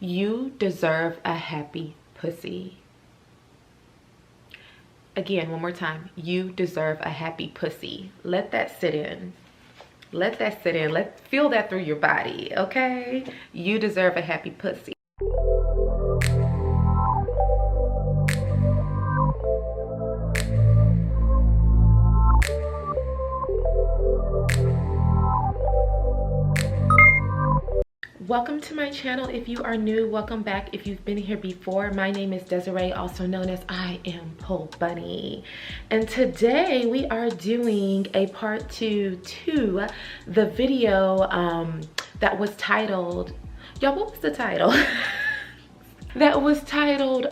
You deserve a happy pussy. Again, one more time. You deserve a happy pussy. Let that sit in. Let that sit in. Feel that through your body, okay? You deserve a happy pussy. Welcome to my channel. If you are new, welcome back. If you've been here before, my name is Desiree, also known as IAmPoleBunny. And today we are doing a part two to the video that was titled, y'all, what was the title? That was titled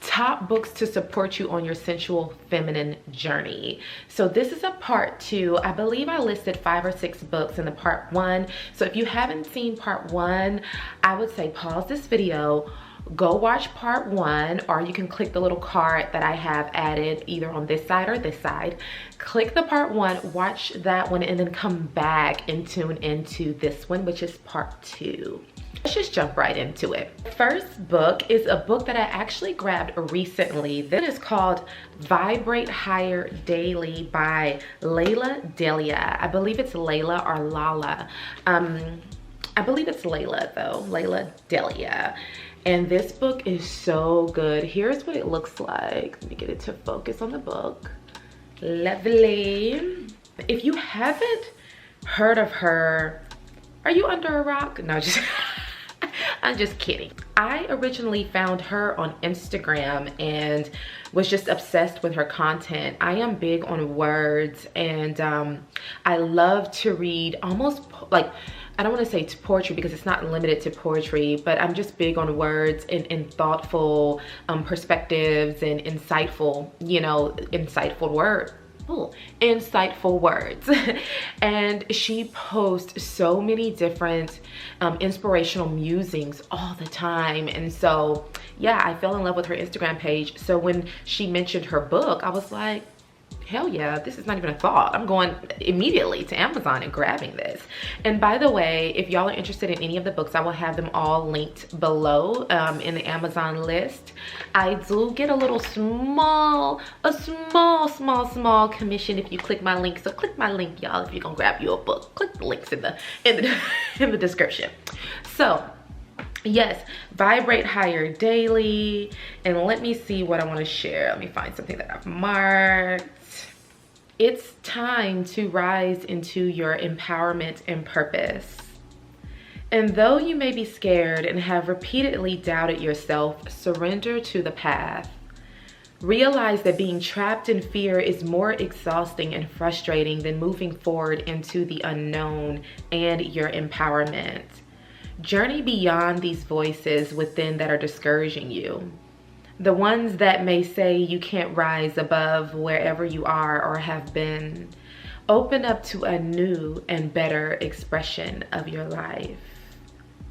Top Books to Support You on Your Sensual Feminine Journey. So this is a part two. I believe I listed 5 or 6 books in the part one. So if you haven't seen part one, I would say pause this video, go watch part one, or you can click the little card that I have added either on this side or this side. Click the part one, watch that one, and then come back and tune into this one, which is part two. Let's just jump right into it. First book is a book that I actually grabbed recently. This is called Vibrate Higher Daily by Delia. I believe it's Lalah or Lalah. I believe it's Lalah though, Delia. And this book is so good. Here's what it looks like. Let me get it to focus on the book. Lovely. If you haven't heard of her, are you under a rock? No, just I'm just kidding. I originally found her on Instagram and was just obsessed with her content. I am big on words, and I love to read almost like, I don't want to say poetry because it's not limited to poetry, but I'm just big on words and thoughtful perspectives and insightful, you know, insightful words. And she posts so many different inspirational musings all the time. And so yeah, I fell in love with her Instagram page. So when she mentioned her book, I was like, hell yeah, this is not even a thought. I'm going immediately to Amazon and grabbing this. And by the way, if y'all are interested in any of the books, I will have them all linked below in the Amazon list. I do get a little small commission if you click my link. So click my link, y'all, if you're gonna grab you a book. Click the links in the description. So yes, Vibrate Higher Daily. And let me see what I want to share. Let me find something that I've marked. It's time to rise into your empowerment and purpose. And though you may be scared and have repeatedly doubted yourself, surrender to the path. Realize that being trapped in fear is more exhausting and frustrating than moving forward into the unknown and your empowerment. Journey beyond these voices within that are discouraging you. The ones that may say you can't rise above wherever you are or have been. Open up to a new and better expression of your life.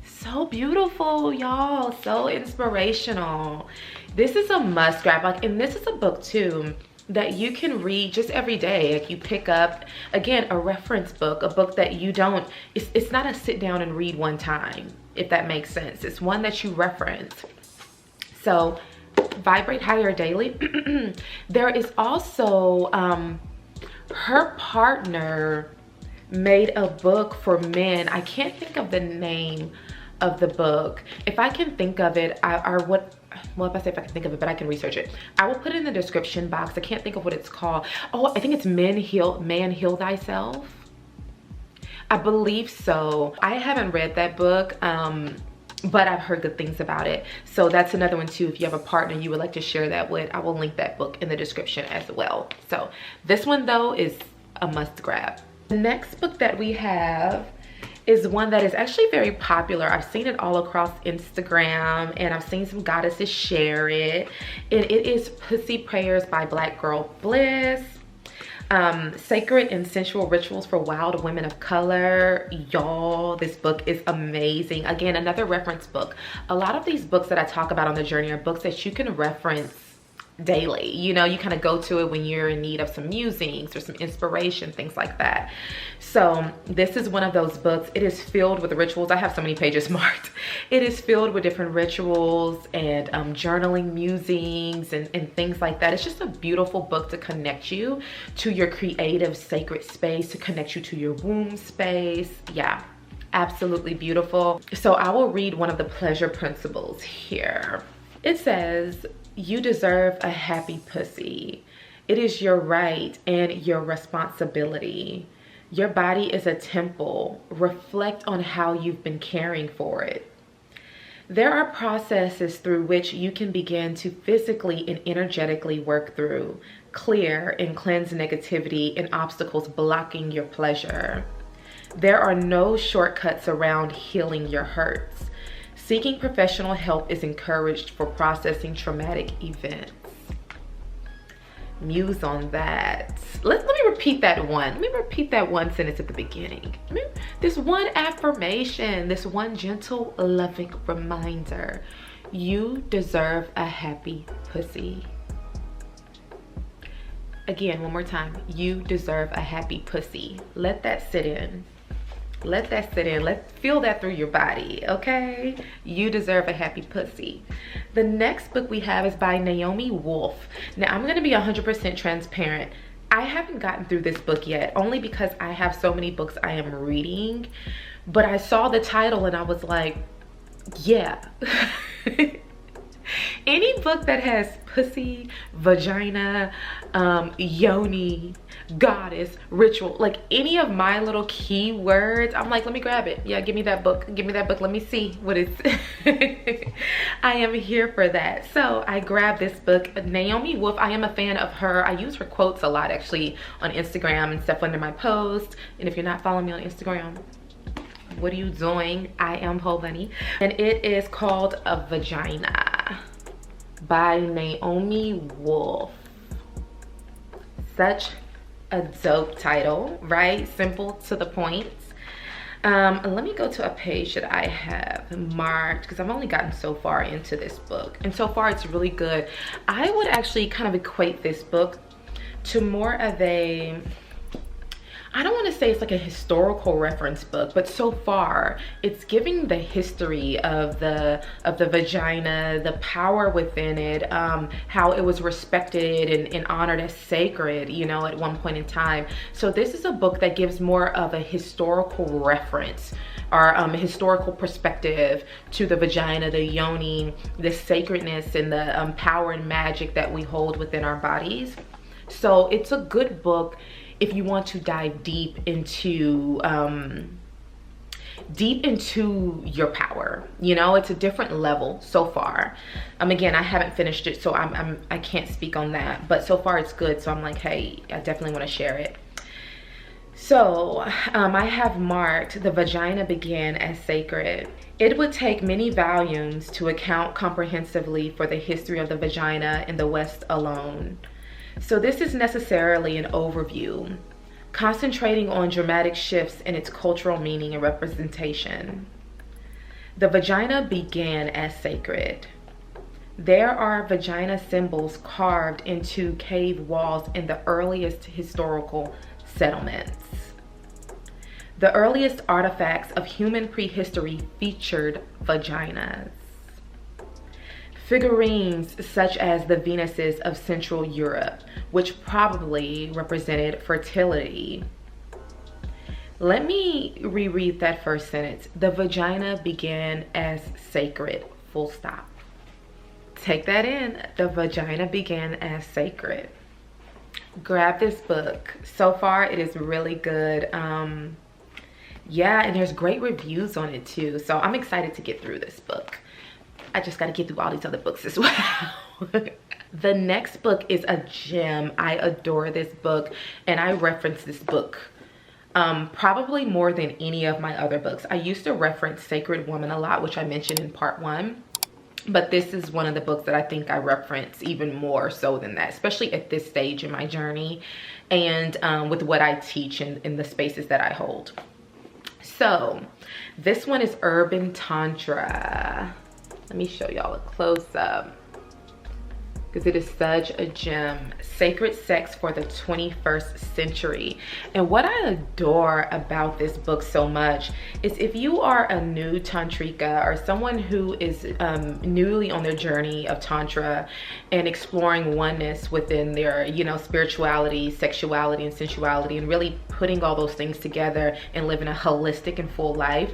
So beautiful, y'all. So inspirational. This is a must grab. Like, and this is a book too that you can read just every day. Like, you pick up, again, a reference book, a book that you don't, it's not a sit down and read one time, if that makes sense. It's one that you reference. So Vibrate Higher Daily. There is also her partner made a book for men. I can't think of the name of the book. If I can think of it, well, if I say if I can think of it, but I can research it. I will put it in the description box. I can't think of what it's called. Oh, I think it's Man Heal Thyself. I believe so. I haven't read that book, but I've heard good things about it. So that's another one too. If you have a partner you would like to share that with, I will link that book in the description as well. So this one though is a must grab. The next book that we have is one that is actually very popular. I've seen it all across Instagram and I've seen some goddesses share it. And it is Pussy Prayers by Black Girl Bliss. Sacred and Sensual Rituals for Wild Women of Color. Y'all, this book is amazing. Again, another reference book. A lot of these books that I talk about on the journey are books that you can reference daily. You know, you kind of go to it when you're in need of some musings or some inspiration, things like that. So this is one of those books. It is filled with rituals. I have so many pages marked. It is filled with different rituals and journaling, musings, and things like that. It's just a beautiful book to connect you to your creative sacred space, to connect you to your womb space. Yeah, absolutely beautiful. So I will read one of the pleasure principles here. It says, you deserve a happy pussy. It is your right and your responsibility. Your body is a temple. Reflect on how you've been caring for it. There are processes through which you can begin to physically and energetically work through, clear and cleanse negativity and obstacles blocking your pleasure. There are no shortcuts around healing your hurts. Seeking professional help is encouraged for processing traumatic events. Muse on that. Let me repeat that one. Let me repeat that one sentence at the beginning. This one affirmation, this one gentle, loving reminder. You deserve a happy pussy. Again, one more time. You deserve a happy pussy. Let that sit in. Let that sit in. Let's feel that through your body, okay? You deserve a happy pussy. The next book we have is by Naomi Wolf. Now, I'm going to be 100% transparent. I haven't gotten through this book yet, only because I have so many books I am reading. But I saw the title and I was like, yeah. Any book that has pussy, vagina, yoni, goddess, ritual, like any of my little key words, I'm like, let me grab it. Yeah, give me that book. Give me that book. Let me see what it's. I am here for that. So I grabbed this book. Naomi Wolf, I am a fan of her. I use her quotes a lot actually on Instagram and stuff under my posts. And if you're not following me on Instagram, what are you doing? IAmPoleBunny. And it is called A Vagina by Naomi Wolf. Such a dope title, right? Simple to the point. Let me go to a page that I have marked because I've only gotten so far into this book, and so far it's really good. I would actually kind of equate this book to more of a, I don't want to say it's like a historical reference book, but so far it's giving the history of the vagina, the power within it, how it was respected and honored as sacred, you know, at one point in time. So this is a book that gives more of a historical reference or a historical perspective to the vagina, the yoni, the sacredness and the power and magic that we hold within our bodies. So it's a good book if you want to dive deep into your power. You know, it's a different level so far. Again, I haven't finished it, so I can't speak on that, but so far it's good. So I'm like, hey, I definitely want to share it. So I have marked, the vagina began as sacred. It would take many volumes to account comprehensively for the history of the vagina in the West alone. So this is necessarily an overview, concentrating on dramatic shifts in its cultural meaning and representation. The vagina began as sacred. There are vagina symbols carved into cave walls in the earliest historical settlements. The earliest artifacts of human prehistory featured vaginas. Figurines such as the Venuses of Central Europe, which probably represented fertility. Let me reread that first sentence. The vagina began as sacred, full stop. Take that in. The vagina began as sacred. Grab this book. So far, it is really good. Yeah, and there's great reviews on it too. So I'm excited to get through this book. I just got to get through all these other books as well. The next book is a gem. I adore this book, and I reference this book probably more than any of my other books. I used to reference Sacred Woman a lot, which I mentioned in part 1. But this is one of the books that I think I reference even more so than that, especially at this stage in my journey and with what I teach in the spaces that I hold. So this one is Urban Tantra. Let me show y'all a close-up. because it is such a gem. Sacred Sex for the 21st Century. And what I adore about this book so much is if you are a new tantrika or someone who is newly on their journey of tantra and exploring oneness within their, you know, spirituality, sexuality, and sensuality, and really putting all those things together and living a holistic and full life,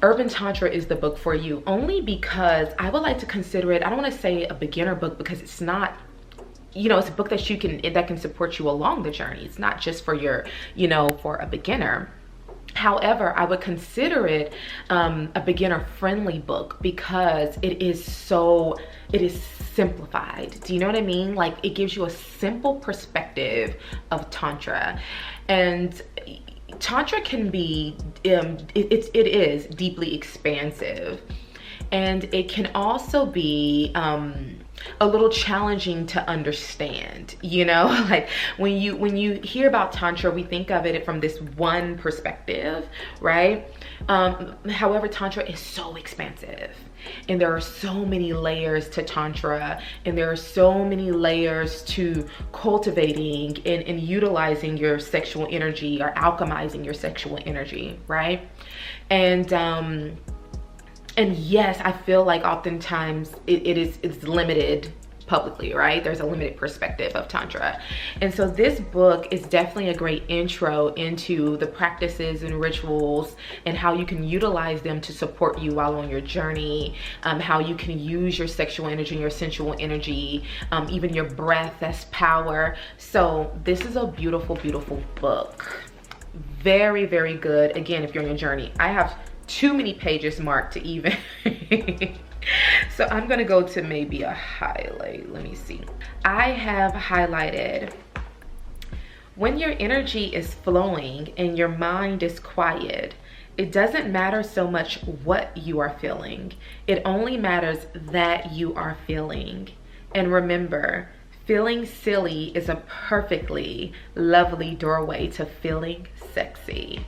Urban Tantra is the book for you. Only because I would like to consider it, I don't want to say a beginner book, because it's not, you know, it's a book that can support you along the journey. It's not just for your, you know, for a beginner. However, I would consider it a beginner friendly book because it is simplified. Do you know what I mean? Like, it gives you a simple perspective of Tantra. And Tantra can be, it is deeply expansive, and it can also be a little challenging to understand, you know? Like when you hear about Tantra, we think of it from this one perspective, right? However, Tantra is so expansive, and there are so many layers to Tantra, and there are so many layers to cultivating and utilizing your sexual energy, or alchemizing your sexual energy, right? And yes, I feel like oftentimes it's limited publicly, right? There's a limited perspective of Tantra. And so this book is definitely a great intro into the practices and rituals and how you can utilize them to support you while on your journey, how you can use your sexual energy, your sensual energy, even your breath as power. So this is a beautiful, beautiful book. Very, very good. Again, if you're on your journey. I have too many pages marked to even so I'm gonna go to maybe a highlight. Let me see. I have highlighted, when your energy is flowing and your mind is quiet, it doesn't matter so much what you are feeling. It only matters that you are feeling. And remember, feeling silly is a perfectly lovely doorway to feeling sexy.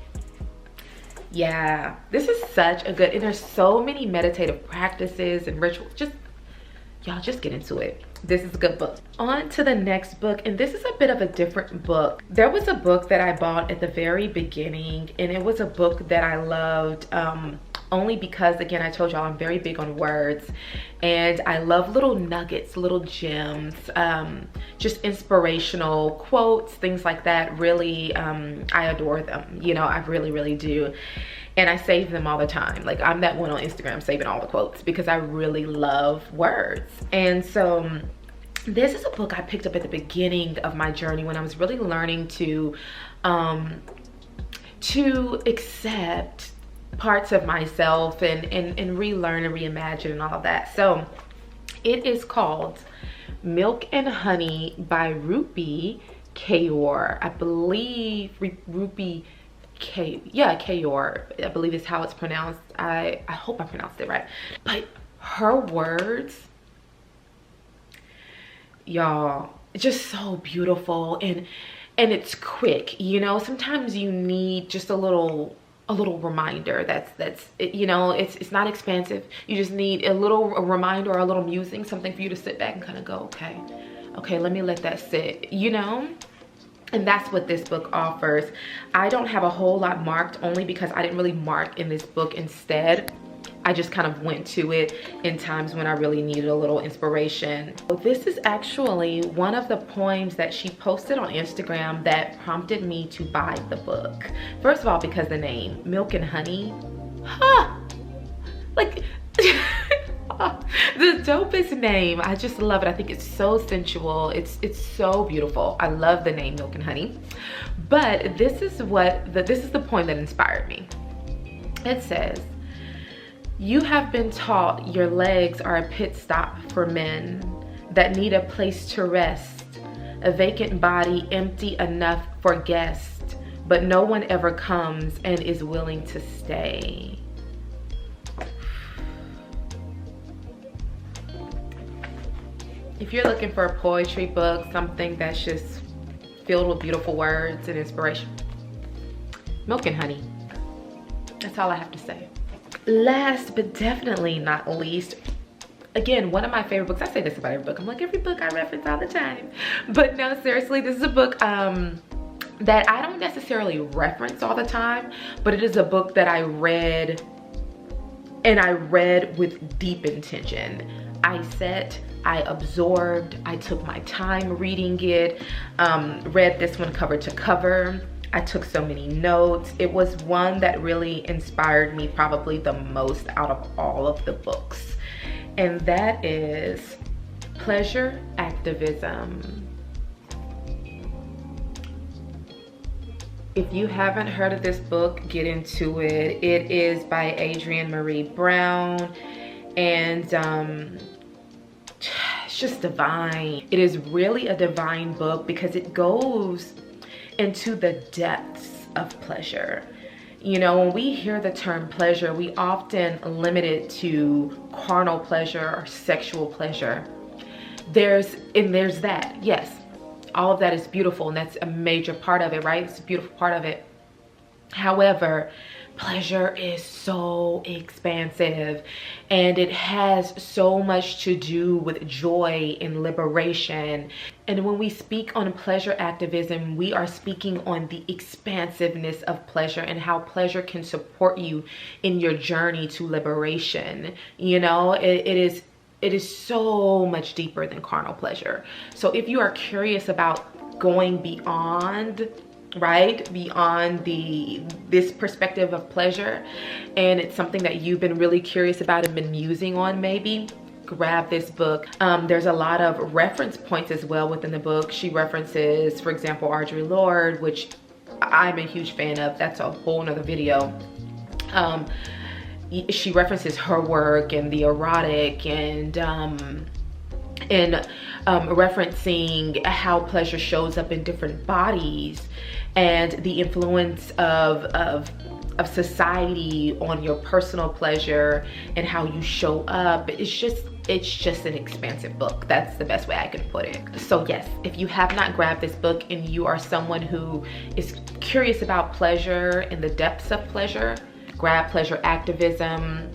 Yeah, this is such a good, and there's so many meditative practices and rituals. Y'all just get into it. This is a good book. On to the next book, and this is a bit of a different book. There was a book that I bought at the very beginning, and it was a book that I loved only because, again, I told y'all I'm very big on words, and I love little nuggets, little gems, just inspirational quotes, things like that. Really, I adore them. You know, I really, really do. And I save them all the time. Like, I'm that one on Instagram saving all the quotes because I really love words. And so this is a book I picked up at the beginning of my journey when I was really learning to accept parts of myself and relearn and reimagine and all of that. So it is called Milk and Honey by Rupi Kaur. I believe Rupi Kaur, I believe is how it's pronounced. I hope I pronounced it right. But her words, y'all, just so beautiful, and it's quick. You know, sometimes you need just a little reminder that's you know, it's not expansive. You just need a reminder or a little musing, something for you to sit back and kind of go, okay, let me let that sit, you know. And that's what this book offers. I don't have a whole lot marked, only because I didn't really mark in this book. Instead, I just kind of went to it in times when I really needed a little inspiration. So this is actually one of the poems that she posted on Instagram that prompted me to buy the book. First of all, because the name, Milk and Honey, like the dopest name. I just love it. I think it's so sensual. It's so beautiful. I love the name Milk and Honey. But this is the poem that inspired me. It says, "You have been taught your legs are a pit stop for men that need a place to rest, a vacant body empty enough for guests, but no one ever comes and is willing to stay." If you're looking for a poetry book, something that's just filled with beautiful words and inspiration, Milk and Honey. That's all I have to say. Last but definitely not least, again, one of my favorite books. I say this about every book. I'm like, every book I reference all the time. But no, seriously, this is a book that I don't necessarily reference all the time, but it is a book that I read, and I read with deep intention. I sat, I absorbed, I took my time reading it, read this one cover to cover. I took so many notes. It was one that really inspired me probably the most out of all of the books. And that is Pleasure Activism. If you haven't heard of this book, get into it. It is by Adrienne Maree Brown, and it's just divine. It is really a divine book because it goes into the depths of pleasure. You know, when we hear the term pleasure, we often limit it to carnal pleasure or sexual pleasure. There's that, yes. All of that is beautiful, and that's a major part of it, right? It's a beautiful part of it. However, pleasure is so expansive, and it has so much to do with joy and liberation. And when we speak on pleasure activism, we are speaking on the expansiveness of pleasure and how pleasure can support you in your journey to liberation. You know, it is so much deeper than carnal pleasure. So if you are curious about going beyond, right, beyond this perspective of pleasure, and it's something that you've been really curious about and been musing on, maybe grab this book. There's a lot of reference points as well within the book. She references, for example, Audre Lorde, which I'm a huge fan of. That's a whole nother video. She references her work and the erotic, and referencing how pleasure shows up in different bodies, and the influence of society on your personal pleasure and how you show up. It's just an expansive book. That's the best way I can put it. So yes, if you have not grabbed this book and you are someone who is curious about pleasure and the depths of pleasure, grab Pleasure Activism.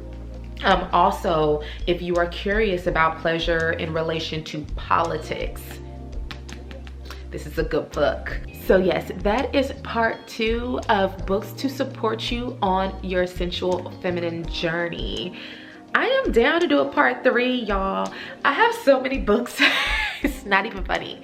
Also, if you are curious about pleasure in relation to politics, this is a good book. So yes, that is part 2 of books to support you on your sensual feminine journey. I am down to do a part 3, y'all. I have so many books. It's not even funny.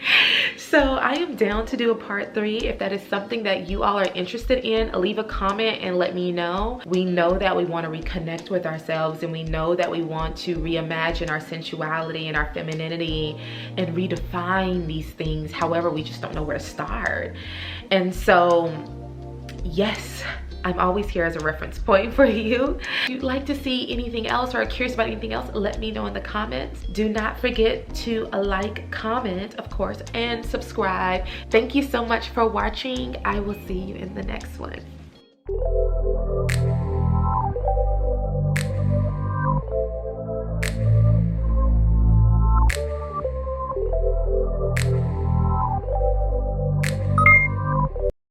So I am down to do a part 3. If that is something that you all are interested in, leave a comment and let me know. We know that we want to reconnect with ourselves, and we know that we want to reimagine our sensuality and our femininity and redefine these things. However, we just don't know where to start. And so, yes, I'm always here as a reference point for you. If you'd like to see anything else or are curious about anything else, let me know in the comments. Do not forget to like, comment, of course, and subscribe. Thank you so much for watching. I will see you in the next one.